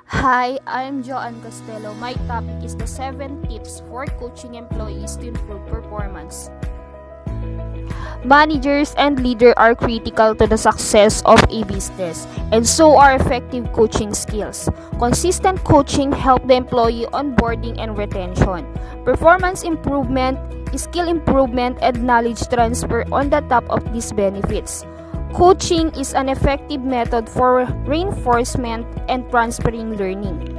Hi, I'm Joanne Castello. My topic is the 7 tips for coaching employees to improve performance. Managers and leaders are critical to the success of a business, and so are effective coaching skills. Consistent coaching helps the employee onboarding and retention. Performance improvement, skill improvement, and knowledge transfer on the top of these benefits. Coaching is an effective method for reinforcement and transferring learning.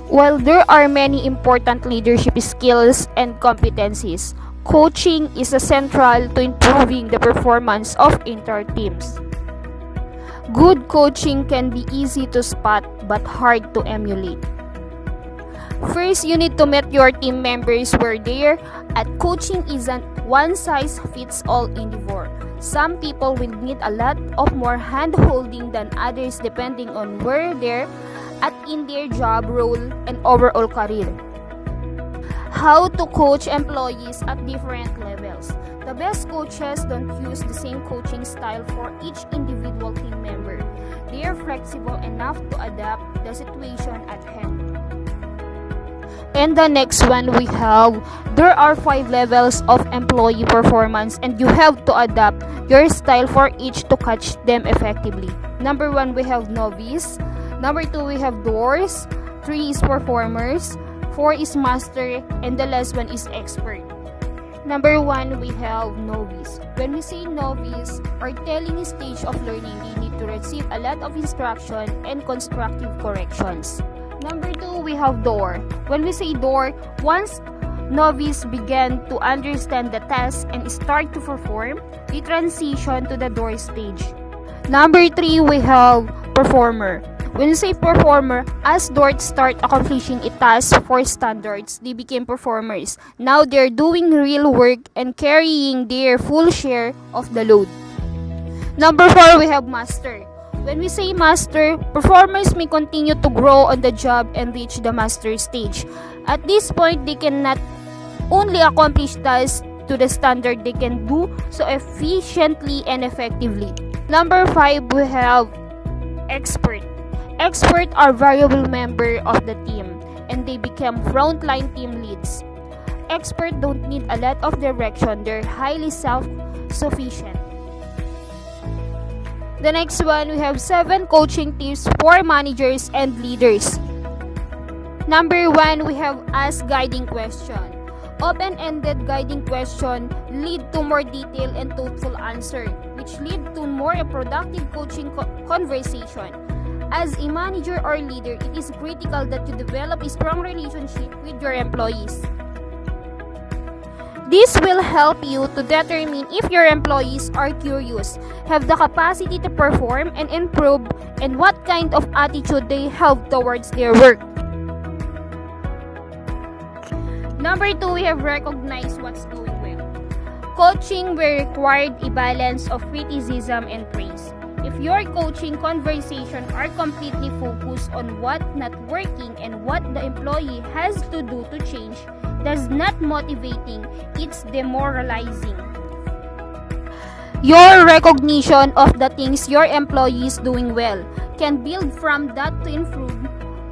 While there are many important leadership skills and competencies, coaching is central to improving the performance of entire teams. Good coaching can be easy to spot but hard to emulate. First, you need to meet your team members where they are at. Coaching isn't one-size-fits-all endeavor. Some people will need a lot of more hand-holding than others depending on where they're at in their job role and overall career. How to coach employees at different levels. The best coaches don't use the same coaching style for each individual team member. They are flexible enough to adapt the situation at hand. And the next one there are 5 levels of employee performance, and you have to adapt your style for each to catch them effectively. Number 1, we have novice. Number 2, we have doors. 3 is performers. 4 is master, and the last one is expert. Number 1, we have novice. When we say novice, or telling stage of learning, they need to receive a lot of instruction and constructive corrections. Number 2, we have door. When we say door, once novice begin to understand the task and start to perform, they transition to the door stage. Number 3, we have performer. When you say performer, as doors start accomplishing a task for standards, they became performers. Now they're doing real work and carrying their full share of the load. Number 4, we have master. When we say master, performers may continue to grow on the job and reach the master stage. At this point, they can not only accomplish tasks to the standard, they can do so efficiently and effectively. Number 5, we have expert. Experts are valuable members of the team, and they become frontline team leads. Experts don't need a lot of direction, they're highly self-sufficient. The next one, we have 7 coaching tips for managers and leaders. Number 1, we have ask guiding question. Open-ended guiding question lead to more detailed and thoughtful answer, which lead to more productive coaching conversation. As a manager or leader, it is critical that you develop a strong relationship with your employees. This will help you to determine if your employees are curious, have the capacity to perform and improve, and what kind of attitude they have towards their work. Number 2, we have recognize what's going well. Coaching will require a balance of criticism and praise. If your coaching conversation are completely focused on what not working and what the employee has to do to change, that's not motivating, it's demoralizing. Your recognition of the things your employee is doing well can build from that to improve.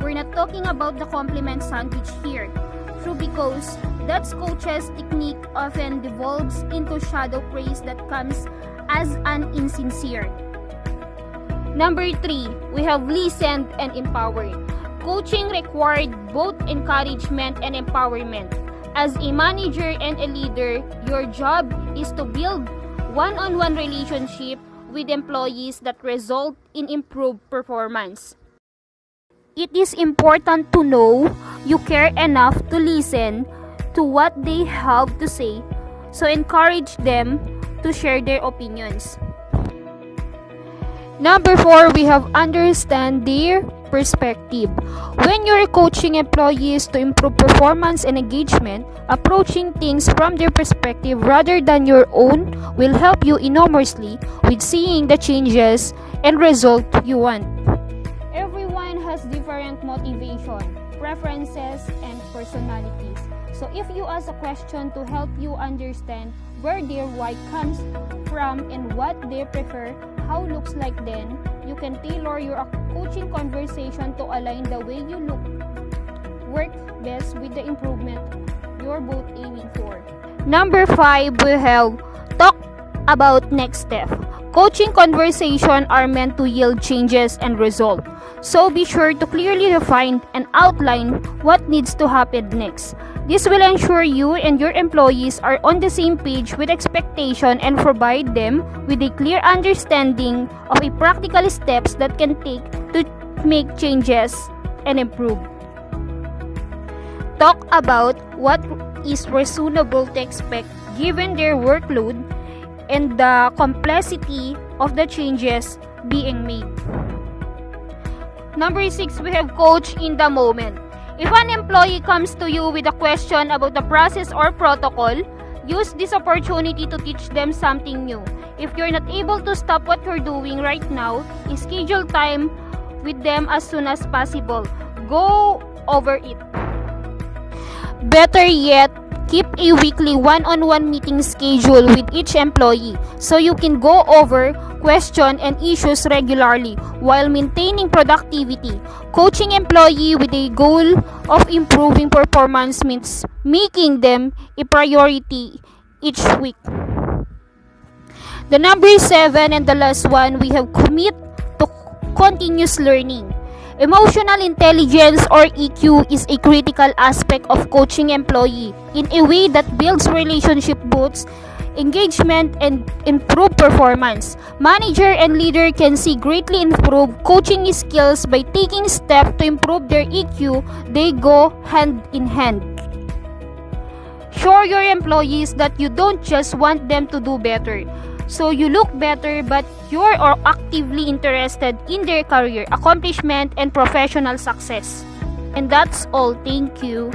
We're not talking about the compliment sandwich here, because that's coach's technique often devolves into shadow praise that comes as an insincere. Number 3, we have listened and empowered. Coaching required both encouragement and empowerment. As a manager and a leader, your job is to build one-on-one relationship with employees that result in improved performance. It is important to know you care enough to listen to what they have to say, so encourage them to share their opinions. Number 4, we have understand their perspective. When you're coaching employees to improve performance and engagement, approaching things from their perspective rather than your own will help you enormously with seeing the changes and result you want. Everyone has different motivation, preferences, and personalities. So if you ask a question to help you understand where their why comes from and what they prefer, how looks like, then you can tailor your coaching conversation to align the way you work best with the improvement you're both aiming for. Number 5, we have talk about next step. Coaching conversation are meant to yield changes and result. So be sure to clearly define and outline what needs to happen next. This will ensure you and your employees are on the same page with expectation and provide them with a clear understanding of a practical steps that can take to make changes and improve. Talk about what is reasonable to expect given their workload and the complexity of the changes being made. Number 6, we have coach in the moment. If an employee comes to you with a question about the process or protocol, use this opportunity to teach them something new. If you're not able to stop what you're doing right now, schedule time with them as soon as possible. Go over it. Better yet, keep a weekly one-on-one meeting schedule with each employee so you can go over questions and issues regularly while maintaining productivity. Coaching employee with a goal of improving performance means making them a priority each week. The number 7 and the last one, we have commit to continuous learning. Emotional intelligence or EQ is a critical aspect of coaching employee in a way that builds relationship, boosts engagement, and improve performance. Manager and leader can see greatly improve coaching skills by taking steps to improve their EQ. They go hand in hand. Show your employees that you don't just want them to do better, so you look better, but you're actively interested in their career, accomplishment, and professional success. And that's all. Thank you.